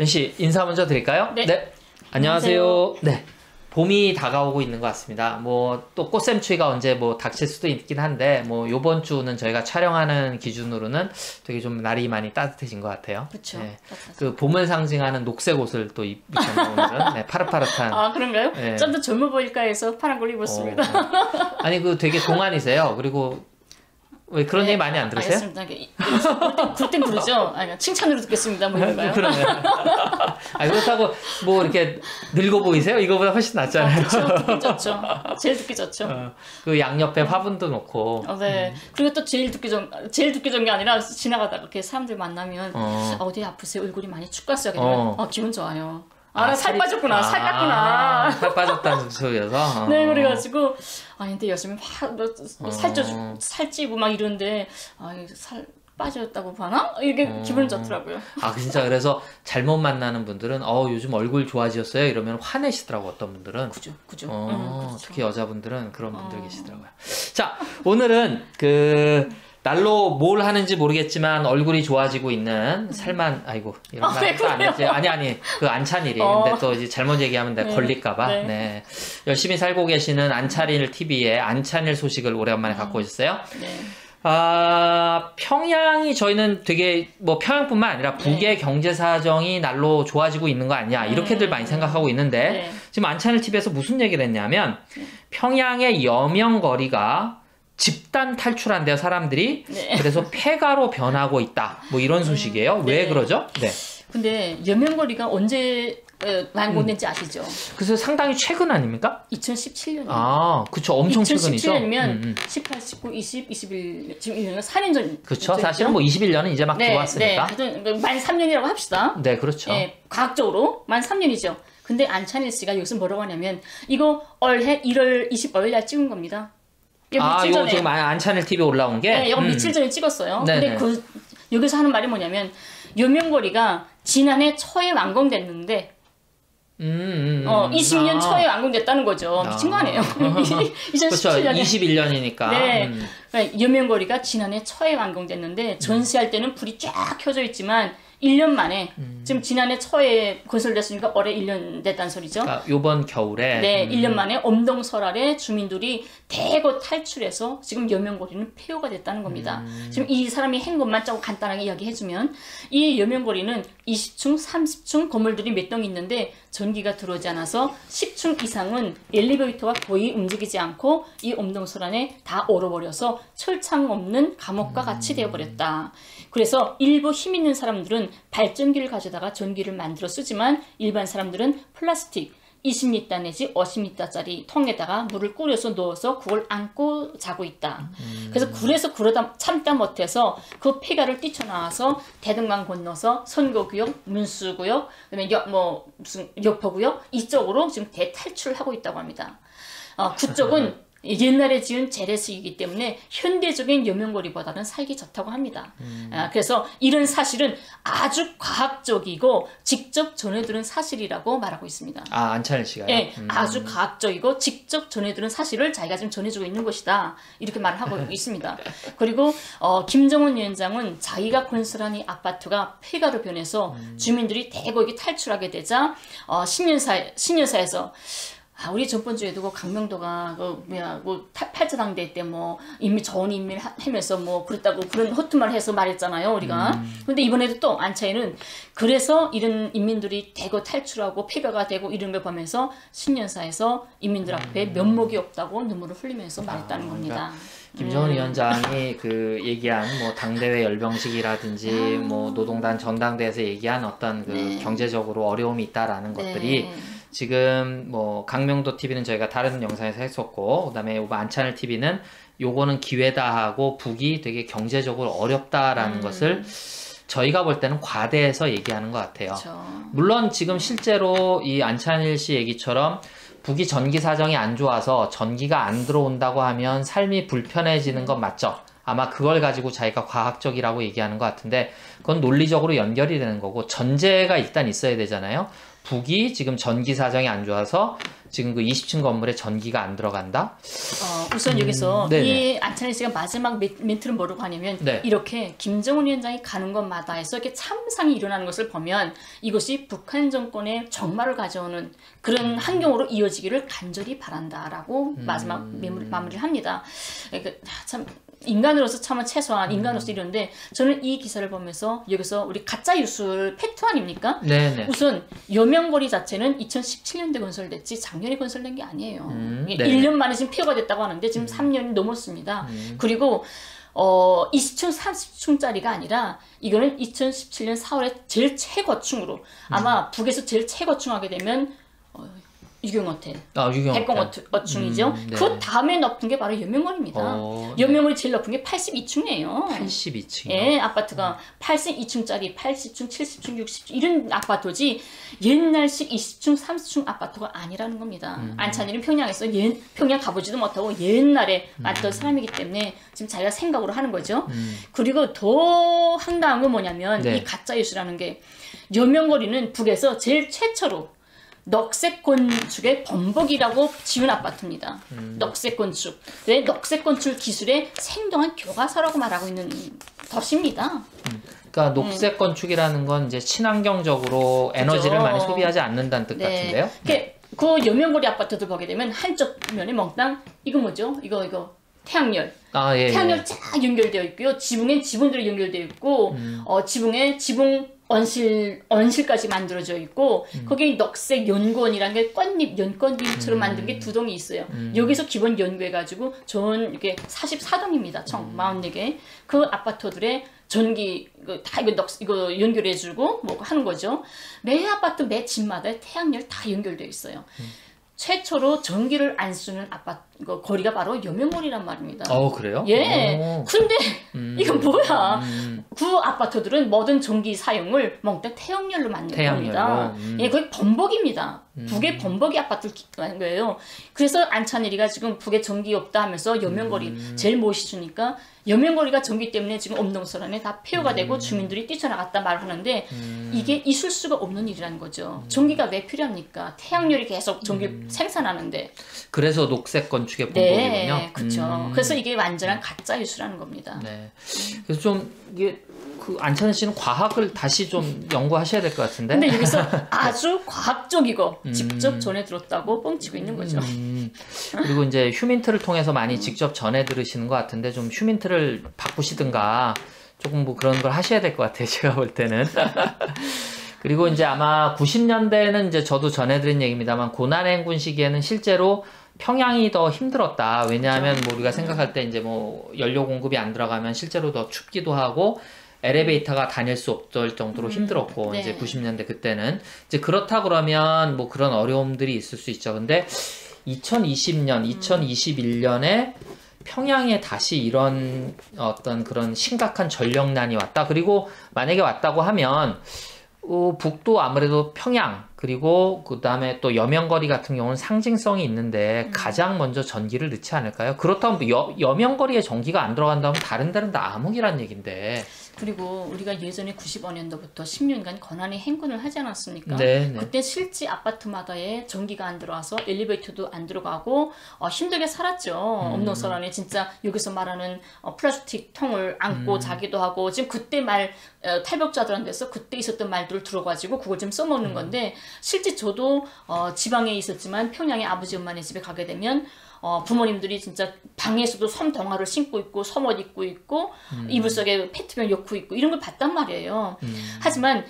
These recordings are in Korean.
연씨 인사 먼저 드릴까요? 네. 네. 안녕하세요. 네. 봄이 다가오고 있는 것 같습니다. 뭐 또 꽃샘추위가 언제 뭐 닥칠 수도 있긴 한데 뭐 요번 주는 저희가 촬영하는 기준으로는 되게 좀 날이 많이 따뜻해진 것 같아요. 그렇죠. 네. 그 봄을 상징하는 녹색 옷을 또 입으셨네요, 오늘은. 네, 파릇파릇한. 아, 그런가요? 네. 좀 더 젊어 보일까 해서 파란 걸 입었습니다. 아니 그 되게 동안이세요. 그리고 왜 그런 얘기 많이 안 들으세요? 알겠습니다. 굴땐 부르죠. 아니, 칭찬으로 듣겠습니다. 뭐 이런가요? 그러네요. 아, 그렇다고 뭐 이렇게 늙어 보이세요? 이거보다 훨씬 낫잖아요. 그렇죠. 듣기 좋죠. 제일 듣기 좋죠. 그 양옆에 화분도 놓고. 네. 그리고 또 제일 듣기 좋은 게 아니라 지나가다가 이렇게 사람들 만나면 어디 아프세요? 얼굴이 많이 축 갔어요. 기분 좋아요. 나 살 빠졌구나. 살 뺐구나. 살 빠졌다는 소리여서. 네, 그래가지고 근데 요즘에 살찌고 막 이런데 살 빠졌다고 봐나? 이게 기분 좋더라고요. 진짜 그래서 잘못 만나는 분들은 요즘 얼굴 좋아지셨어요? 이러면 화내시더라고, 어떤 분들은. 그죠. 그렇죠. 특히 여자분들은 그런 분들 계시더라고요. 자, 오늘은 날로 뭘 하는지 모르겠지만 얼굴이 좋아지고 있는 살만 이런 말도 안 했지. 아니 그 안찬일이. 근데 또 이제 잘못 얘기하면 내가 걸릴까봐. 네. 열심히 살고 계시는 안찬일 TV의 안찬일 소식을 오래간만에 갖고 오셨어요. 네. 평양이 저희는 되게 뭐 평양뿐만 아니라 북의 경제 사정이 날로 좋아지고 있는 거 아니야 이렇게들 많이 생각하고 있는데 지금 안찬일 TV에서 무슨 얘기를 했냐면 평양의 여명거리가 집단 탈출한대요, 사람들이. 그래서 폐가로 변하고 있다. 뭐 이런 소식이에요. 왜 그러죠? 네. 근데 여명거리가 언제 완공된지 아시죠? 그래서 상당히 최근 아닙니까? 2017년이요. 그쵸. 엄청 최근이죠. 2017년이면 18, 19, 20, 21, 지금 1년, 4년 전. 그쵸. 사실은 뭐 21년은 이제 막 들어왔으니까. 만 3년이라고 합시다. 네, 그렇죠. 과학적으로 만 3년이죠. 근데 안찬일 씨가 여기서 뭐라고 하냐면 이거 올해 1월 25일 날 찍은 겁니다. 이거 지금 안찬일 TV 올라온 게? 네, 이거 며칠 전에 찍었어요. 네네. 근데 여기서 하는 말이 뭐냐면 여명거리가 지난해 초에 완공됐는데 20년 초에 완공됐다는 거죠. 미친 거 아니에요? 2017년에. 그렇죠. 21년이니까. 네. 여명거리가 지난해 초에 완공됐는데 전시할 때는 불이 쫙 켜져 있지만 1년 만에 지금 지난해 초에 건설됐으니까 올해 1년 됐다는 소리죠. 그러니까 요번 겨울에. 네, 1년 만에 엄동설알에 주민들이 대거 탈출해서 지금 여명거리는 폐허가 됐다는 겁니다. 지금 이 사람이 한 것만 조금 간단하게 이야기해주면 이 여명거리는 20층, 30층 건물들이 몇 동 있는데 전기가 들어오지 않아서 10층 이상은 엘리베이터가 거의 움직이지 않고 이 엄동설알에 다 얼어버려서 철창 없는 감옥과 같이 되어버렸다. 그래서 일부 힘 있는 사람들은 발전기를 가져다가 전기를 만들어 쓰지만 일반 사람들은 플라스틱 20리터 내지 50리터짜리 통에다가 물을 끓여서 넣어서 그걸 안고 자고 있다. 그래서 그러다 참다 못해서 그 폐가를 뛰쳐나와서 대동강 건너서 선거구역, 문수구역, 그다음에 무슨 역포구역 이쪽으로 지금 대탈출하고 있다고 합니다. 그쪽은 옛날에 지은 재래식이기 때문에 현대적인 여명거리보다는 살기 좋다고 합니다. 그래서 이런 사실은 아주 과학적이고 직접 전해들은 사실이라고 말하고 있습니다. 안찬일 씨가요? 네, 아주 과학적이고 직접 전해들은 사실을 자기가 지금 전해주고 있는 것이다. 이렇게 말을 하고 있습니다. 그리고 김정은 위원장은 자기가 건설한 이 아파트가 폐가로 변해서 주민들이 대거 여기 탈출하게 되자 신년사에서 우리 전번 주에도 강명도가 팔자당대 때 인민 좋은 인민 하면서 그랬다고 그런 허투말 해서 말했잖아요, 우리가. 근데 이번에도 또 안차이는 그래서 이런 인민들이 대거 탈출하고 폐가가 되고 이런 걸 보면서 신년사에서 인민들 앞에 면목이 없다고 눈물을 흘리면서 말했다는 겁니다. 김정은 위원장이 얘기한 당대회 열병식이라든지 노동단 전당대회에서 얘기한 어떤 경제적으로 어려움이 있다라는 것들이 지금 강명도 TV는 저희가 다른 영상에서 했었고 그다음에 안찬일 TV는 요거는 기회다 하고 북이 되게 경제적으로 어렵다라는 것을 저희가 볼 때는 과대해서 얘기하는 것 같아요. 그쵸. 물론 지금 실제로 이 안찬일 씨 얘기처럼 북이 전기 사정이 안 좋아서 전기가 안 들어온다고 하면 삶이 불편해지는 건 맞죠. 아마 그걸 가지고 자기가 과학적이라고 얘기하는 것 같은데 그건 논리적으로 연결이 되는 거고 전제가 일단 있어야 되잖아요. 북이 지금 전기 사정이 안 좋아서 지금 그 20층 건물에 전기가 안 들어간다? 우선 여기서 네네. 이 안찬희 씨가 마지막 멘트를 뭐라고 하냐면 네. 이렇게 김정은 위원장이 가는 곳마다 해서 이렇게 참상이 일어나는 것을 보면 이것이 북한 정권의 정말을 가져오는 그런 환경으로 이어지기를 간절히 바란다라고 마지막 마무리를 합니다. 참 인간으로서 참은 최소한 인간으로서 이런데 저는 이 기사를 보면서 여기서 우리 가짜 뉴스 팩트 아닙니까? 네네. 우선 여명거리 자체는 2017년도에 건설됐지 작년에 건설된 게 아니에요. 네. 1년 만에 지금 폐허가 됐다고 하는데 지금 3년이 넘었습니다. 그리고 20층, 30층짜리가 아니라 이거는 2017년 4월에 제일 최고층으로 아마 북에서 제일 최고층 하게 되면 유경호텔, 백공어층이죠. 네. 그 다음에 높은 게 바로 여명거리입니다. 여명거리 제일 높은 게 82층이에요. 82층. 예, 아파트가 82층짜리 80층, 70층, 60층 이런 아파트지 옛날식 20층, 30층 아파트가 아니라는 겁니다. 안찬이는 평양에서 평양 가보지도 못하고 옛날에 왔던 사람이기 때문에 지금 자기가 생각으로 하는 거죠. 그리고 더 황당한 건 뭐냐면 네. 이 가짜 뉴스라는 게 여명거리는 북에서 제일 최초로 넉색 건축의 범벅이라고 지은 아파트입니다. 넉색 건축. 왜 넉색 건축 기술의 생동한 교과서라고 말하고 있는 것입니다. 그러니까 녹색 건축이라는 건 이제 친환경적으로 에너지를 그죠. 많이 소비하지 않는다는 뜻 같은데요. 그 여명거리 아파트들 보게 되면 한쪽 면에 멍땅 이거 뭐죠? 이거 태양열. 예. 태양열 쫙 연결되어 있고요. 지붕엔 지붕들이 연결되어 있고 지붕에 지붕 언실까지 만들어져 있고 거기에 넉색 연구원이라는 게 꽃잎, 연꽃잎처럼 만든 게 두 동이 있어요. 여기서 기본 연구해가지고 전 이렇게 44동입니다. 총 44개. 그 아파트들의 전기 다 이거 연결해주고 뭐 하는 거죠. 매 아파트 매 집마다 태양열 다 연결되어 있어요. 최초로 전기를 안 쓰는 아파트 거리가 바로 여명거리란 말입니다. 그래요? 예. 근데 이건 뭐야? 그 아파트들은 모든 전기 사용을 몽땅 태양열로 만든 겁니다. 예, 거의 범벅입니다. 북의 범벅이 아파트를 기반한 거예요. 그래서 안찬일이가 지금 북에 전기 없다 하면서 여명거리 제일 멋있으니까 여명거리가 전기 때문에 지금 엄동설안에 다 폐허가 되고 주민들이 뛰쳐나갔다 말하는데 이게 있을 수가 없는 일이라는 거죠. 전기가 왜 필요합니까? 태양열이 계속 전기를 생산하는데. 그래서 녹색 건축의 본보기군요. 네, 그렇죠. 그래서 이게 완전한 가짜 뉴스라는 겁니다. 네. 그래서 좀 이게 그 안찬희 씨는 과학을 다시 좀 연구하셔야 될 것 같은데. 근데 여기서 아주 과학적이고 직접 전해 들었다고 뻥치고 있는 거죠. 그리고 이제 휴민트를 통해서 많이 직접 전해 들으시는 것 같은데 좀 휴민트를 바꾸시든가 조금 뭐 그런 걸 하셔야 될 것 같아요. 제가 볼 때는. 그리고 이제 아마 90년대는 이제 저도 전해드린 얘기입니다만 고난행군 시기에는 실제로 평양이 더 힘들었다. 왜냐하면 뭐 우리가 생각할 때 이제 뭐 연료 공급이 안 들어가면 실제로 더 춥기도 하고 엘리베이터가 다닐 수 없을 정도로 힘들었고 이제 90년대 그때는 이제 그렇다 그러면 뭐 그런 어려움들이 있을 수 있죠. 근데 2020년, 2021년에 평양에 다시 이런 어떤 그런 심각한 전력난이 왔다. 그리고 만약에 왔다고 하면 북도 아무래도 평양 그리고 그 다음에 또 여명거리 같은 경우는 상징성이 있는데 가장 먼저 전기를 넣지 않을까요? 그렇다면 여명거리에 전기가 안 들어간다면 다른 데는 다 암흑이란 얘긴데. 그리고 우리가 예전에 95년도부터 10년간 권한의 행군을 하지 않았습니까? 네. 그때 실제 아파트마다에 전기가 안 들어와서 엘리베이터도 안 들어가고 힘들게 살았죠. 엄동설안에 진짜 여기서 말하는 플라스틱 통을 안고 자기도 하고 지금 그때 탈북자들한테서 그때 있었던 말들을 들어가지고 그걸 좀 써먹는 건데 실제 저도 지방에 있었지만 평양의 아버지 엄마네 집에 가게 되면 부모님들이 진짜 방에서도 섬동화를 신고 있고 섬옷 입고 있고 이불 속에 페트병 엮고 있고 이런 걸 봤단 말이에요. 하지만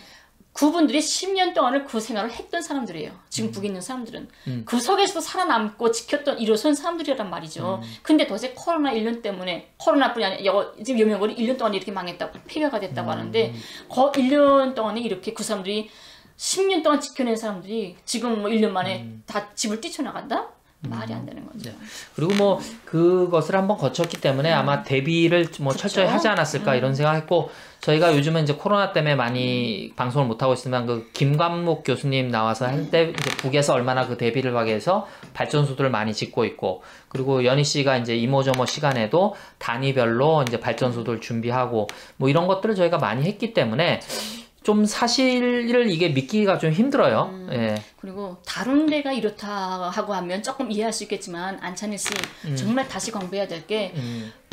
그분들이 10년 동안을 그 생활을 했던 사람들이에요. 지금 북에 있는 사람들은. 그 속에서도 살아남고 지켰던 일어선 사람들이란 말이죠. 근데 도대체 코로나 1년 때문에 코로나뿐이 아니라 지금 여명거리 1년 동안 이렇게 망했다고 폐허가 됐다고 하는데 그 1년 동안에 이렇게 그 사람들이 10년 동안 지켜낸 사람들이 지금 뭐 1년 만에 다 집을 뛰쳐나간다? 말이 안 되는 거죠. 네. 그리고 뭐 그것을 한번 거쳤기 때문에 아마 대비를 뭐 철저히 하지 않았을까 이런 생각했고 저희가 요즘은 이제 코로나 때문에 많이 방송을 못 하고 있지만 그 김관목 교수님 나와서 할 때 이제 북에서 얼마나 그 대비를 하기 위해서 발전소들을 많이 짓고 있고 그리고 연희 씨가 이제 이모저모 시간에도 단위별로 이제 발전소들 준비하고 뭐 이런 것들을 저희가 많이 했기 때문에 좀 사실을 이게 믿기가 좀 힘들어요. 예. 그리고 다른 데가 이렇다 하고 하면 조금 이해할 수 있겠지만 안찬일 씨 정말 다시 공부해야 될 게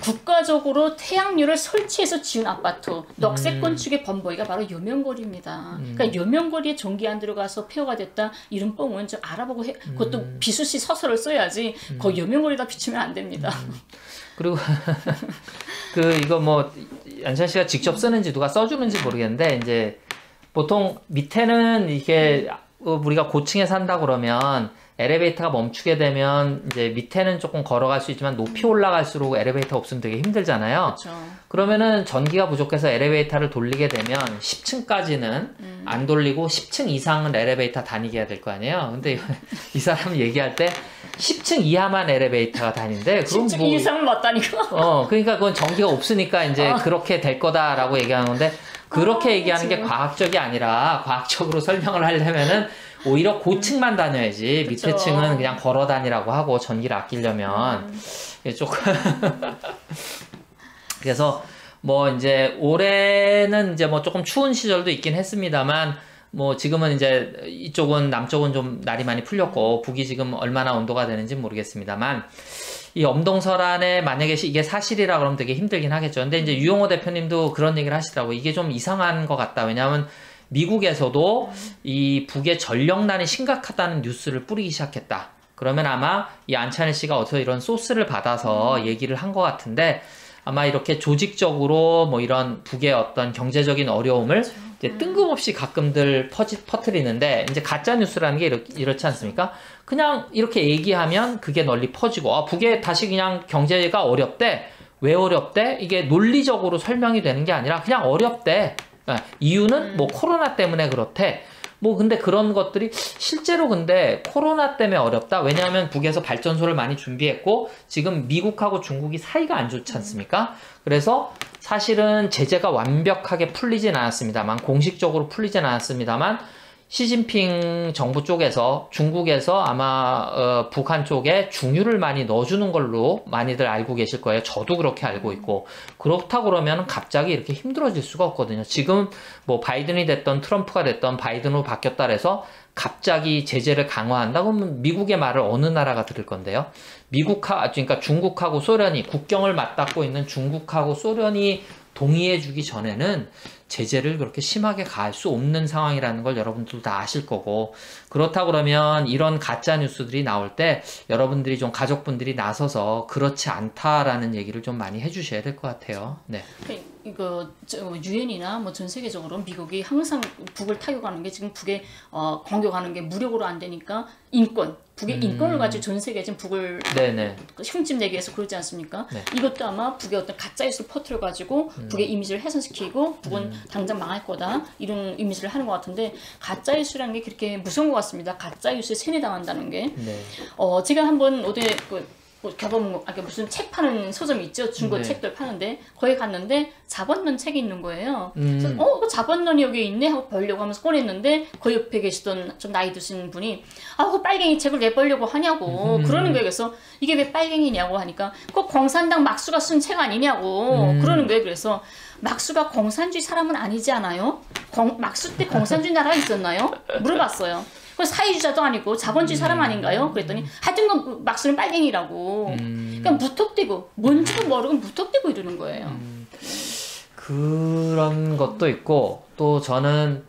국가적으로 태양열을 설치해서 지은 아파트 넉색 건축의 범버이가 바로 여명거리입니다. 그러니까 여명거리에 전기 안 들어가서 폐허가 됐다 이런 뻥은 좀 알아보고 그것도 비수시 서설을 써야지 그 여명거리다 비추면 안 됩니다. 그리고 이거 뭐 안찬 씨가 직접 쓰는지 누가 써주는지 모르겠는데 이제 보통 밑에는 이게 우리가 고층에 산다 그러면 엘리베이터가 멈추게 되면 이제 밑에는 조금 걸어갈 수 있지만 높이 올라갈수록 엘리베이터 없으면 되게 힘들잖아요. 그렇죠. 그러면은 전기가 부족해서 엘리베이터를 돌리게 되면 10층까지는 안 돌리고 10층 이상은 엘리베이터 다니게 해야 될 거 아니에요. 근데 이 사람 얘기할 때 10층 이하만 엘리베이터가 다니는데 그럼 10층 뭐 이상은 맞다니까. 그러니까 그건 전기가 없으니까 이제 그렇게 될 거다라고 얘기하는 건데 그렇게 얘기하는 게 과학적이 아니라 과학적으로 설명을 하려면은 오히려 고층만 다녀야지 밑에 층은 그냥 걸어 다니라고 하고 전기를 아끼려면 조금 그래서 뭐 이제 올해는 이제 뭐 조금 추운 시절도 있긴 했습니다만 뭐 지금은 이제 이쪽은 남쪽은 좀 날이 많이 풀렸고 북이 지금 얼마나 온도가 되는지 모르겠습니다만 이 엄동설안에 만약에 이게 사실이라 그러면 되게 힘들긴 하겠죠. 근데 이제 유용호 대표님도 그런 얘기를 하시더라고요. 이게 좀 이상한 것 같다. 왜냐하면 미국에서도 이 북의 전력난이 심각하다는 뉴스를 뿌리기 시작했다. 그러면 아마 이 안찬일 씨가 어디서 이런 소스를 받아서 얘기를 한 것 같은데 아마 이렇게 조직적으로 뭐 이런 북의 어떤 경제적인 어려움을 이제 뜬금없이 가끔들 퍼뜨리는데 이제 가짜 뉴스라는 게 이렇지 않습니까? 그냥 이렇게 얘기하면 그게 널리 퍼지고 북에 다시 그냥 경제가 어렵대. 왜 어렵대? 이게 논리적으로 설명이 되는 게 아니라 그냥 어렵대. 이유는 뭐 코로나 때문에 그렇대. 뭐 근데 그런 것들이 실제로 근데 코로나 때문에 어렵다. 왜냐하면 북에서 발전소를 많이 준비했고 지금 미국하고 중국이 사이가 안 좋지 않습니까? 그래서 사실은 제재가 완벽하게 풀리진 않았습니다만 공식적으로 풀리진 않았습니다만 시진핑 정부 쪽에서 중국에서 아마 북한 쪽에 중유를 많이 넣어주는 걸로 많이들 알고 계실 거예요. 저도 그렇게 알고 있고 그렇다 그러면 갑자기 이렇게 힘들어질 수가 없거든요. 지금 뭐 바이든이 됐던 트럼프가 됐던 바이든으로 바뀌었다 그래서 갑자기 제재를 강화한다 그러면 미국의 말을 어느 나라가 들을 건데요. 그러니까 중국하고 소련이 국경을 맞닿고 있는 중국하고 소련이 동의해주기 전에는 제재를 그렇게 심하게 가할 수 없는 상황이라는 걸 여러분들도 다 아실 거고 그렇다 그러면 이런 가짜 뉴스들이 나올 때 여러분들이 좀 가족분들이 나서서 그렇지 않다라는 얘기를 좀 많이 해주셔야 될 것 같아요. 네. 이거 유엔이나 뭐 전 세계적으로 미국이 항상 북을 타격하는 게 지금 북에 공격하는 게 무력으로 안 되니까 북의 인권을 가지고 전 세계에 지금 북을 흉집 내기 위해서 그러지 않습니까? 네. 이것도 아마 북의 어떤 가짜 뉴스를 퍼뜨려 가지고 북의 이미지를 훼손시키고 북은 당장 망할 거다 이런 이미지를 하는 것 같은데 가짜 뉴스라는 게 그렇게 무서운 것 같습니다. 가짜 뉴스에 세뇌당한다는 게. 네. 제가 한번 어제 무슨 책 파는 서점이 있죠. 중고 책들 파는데 거기 갔는데 자본론 책이 있는 거예요. 그래서 그 자본론이 여기 있네 하고 보려고 하면서 꺼냈는데 그 옆에 계시던 좀 나이 드신 분이 그 빨갱이 책을 왜 보려고 하냐고 그러는 거예요. 그래서 이게 왜 빨갱이냐고 하니까 그 공산당 막수가 쓴 책 아니냐고 그러는 거예요. 그래서 막수가 공산주의 사람은 아니지 않아요? 막수 때 공산주의 나라가 있었나요? 물어봤어요. 그 사회주의자도 아니고 자본주의 사람 아닌가요? 그랬더니 하여튼 그 막수는 빨갱이라고. 그러니까 무턱대고 뭔지도 모르고 무턱대고 이러는 거예요. 그런 것도 있고 또 저는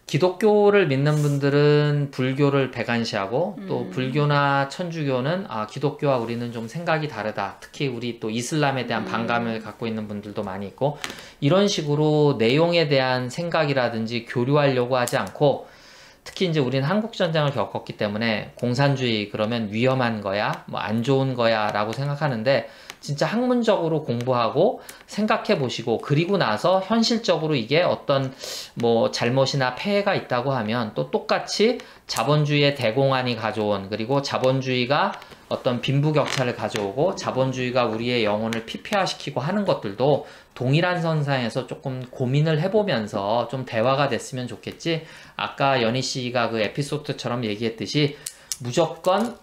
기독교를 믿는 분들은 불교를 배관시하고 또 불교나 천주교는 기독교와 우리는 좀 생각이 다르다. 특히 우리 또 이슬람에 대한 반감을 갖고 있는 분들도 많이 있고 이런 식으로 내용에 대한 생각이라든지 교류하려고 하지 않고 특히 이제 우리는 한국전쟁을 겪었기 때문에 공산주의 그러면 위험한 거야, 뭐 안 좋은 거야 라고 생각하는데 진짜 학문적으로 공부하고 생각해 보시고 그리고 나서 현실적으로 이게 어떤 뭐 잘못이나 폐해가 있다고 하면 또 똑같이 자본주의의 대공안이 가져온 그리고 자본주의가 어떤 빈부격차를 가져오고 자본주의가 우리의 영혼을 피폐화시키고 하는 것들도 동일한 선상에서 조금 고민을 해보면서 좀 대화가 됐으면 좋겠지. 아까 연희 씨가 그 에피소드처럼 얘기했듯이 무조건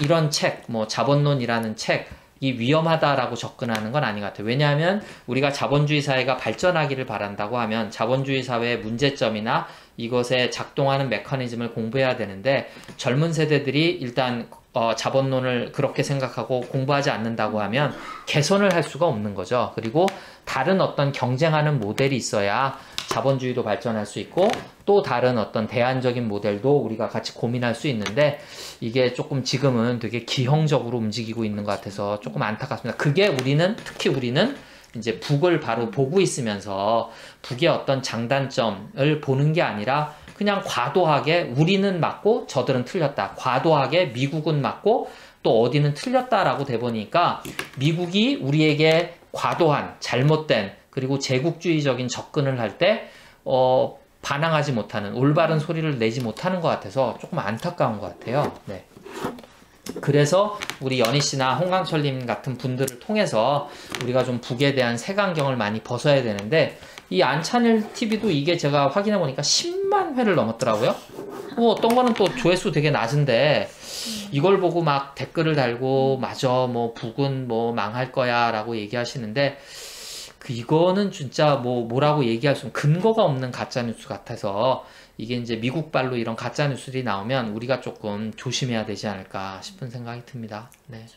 이런 책, 뭐 자본론이라는 책 위험하다라고 접근하는 건 아닌 것 같아요. 왜냐하면 우리가 자본주의 사회가 발전하기를 바란다고 하면 자본주의 사회의 문제점이나 이것에 작동하는 메커니즘을 공부해야 되는데 젊은 세대들이 일단 자본론을 그렇게 생각하고 공부하지 않는다고 하면 개선을 할 수가 없는 거죠. 그리고 다른 어떤 경쟁하는 모델이 있어야 자본주의도 발전할 수 있고 또 다른 어떤 대안적인 모델도 우리가 같이 고민할 수 있는데 이게 조금 지금은 되게 기형적으로 움직이고 있는 것 같아서 조금 안타깝습니다. 그게 특히 우리는 이제 북을 바로 보고 있으면서 북의 어떤 장단점을 보는 게 아니라 그냥 과도하게 우리는 맞고 저들은 틀렸다. 과도하게 미국은 맞고 또 어디는 틀렸다라고 돼 보니까 미국이 우리에게 과도한 잘못된 그리고 제국주의적인 접근을 할 때 반항하지 못하는 올바른 소리를 내지 못하는 것 같아서 조금 안타까운 것 같아요. 네. 그래서 우리 연희 씨나 홍강철님 같은 분들을 통해서 우리가 좀 북에 대한 색안경을 많이 벗어야 되는데 이 안찬일 TV도 이게 제가 확인해 보니까 10만 회를 넘었더라고요. 어떤 거는 또 조회수 되게 낮은데 이걸 보고 막 댓글을 달고 맞아 뭐 북은 뭐 망할 거야 라고 얘기하시는데 이거는 진짜 뭐라고 얘기할 수 없는 근거가 없는 가짜뉴스 같아서 이게 이제 미국발로 이런 가짜뉴스들이 나오면 우리가 조금 조심해야 되지 않을까 싶은 생각이 듭니다. 네.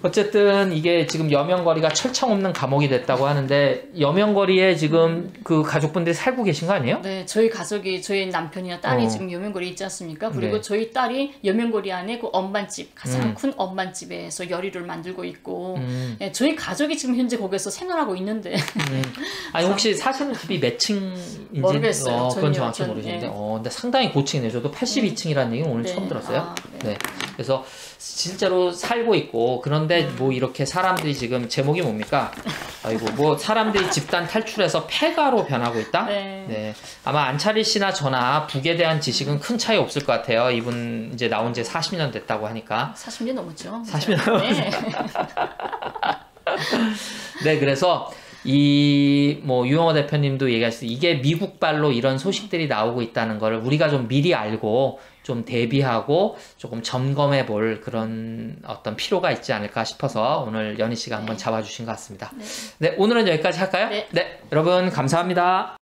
어쨌든 이게 지금 여명거리가 철창 없는 감옥이 됐다고 하는데 여명거리에 지금 그 가족분들이 살고 계신 거 아니에요? 네, 저희 가족이 저희 남편이나 딸이 지금 여명거리에 있지 않습니까? 그리고 네. 저희 딸이 여명거리 안에 그 엄반집 가장 큰 엄반집에서 요리를 만들고 있고 네, 저희 가족이 지금 현재 거기서 생활하고 있는데 아니 혹시 사시는 집이 몇 층인지 모르겠어요. 그건 정확히 모르겠는데 근데 상당히 고층이네요. 저도 82층이라는 얘기는 오늘 처음 들었어요. 네. 그래서 실제로 살고 있고 그런데 뭐 이렇게 사람들이 지금 제목이 뭡니까? 아이고 뭐 사람들이 집단 탈출해서 폐가로 변하고 있다? 네. 아마 안차리 씨나 저나 북에 대한 지식은 큰 차이 없을 것 같아요. 이분 이제 나온 지 40년 됐다고 하니까. 40년 넘었죠. 40년 넘었죠. 네, 그래서 유영호 대표님도 얘기하셨어요. 이게 미국발로 이런 소식들이 나오고 있다는 거를 우리가 좀 미리 알고 좀 대비하고 조금 점검해 볼 그런 어떤 필요가 있지 않을까 싶어서 오늘 연희 씨가 한번 잡아주신 것 같습니다. 네, 오늘은 여기까지 할까요? 네. 네, 여러분 감사합니다.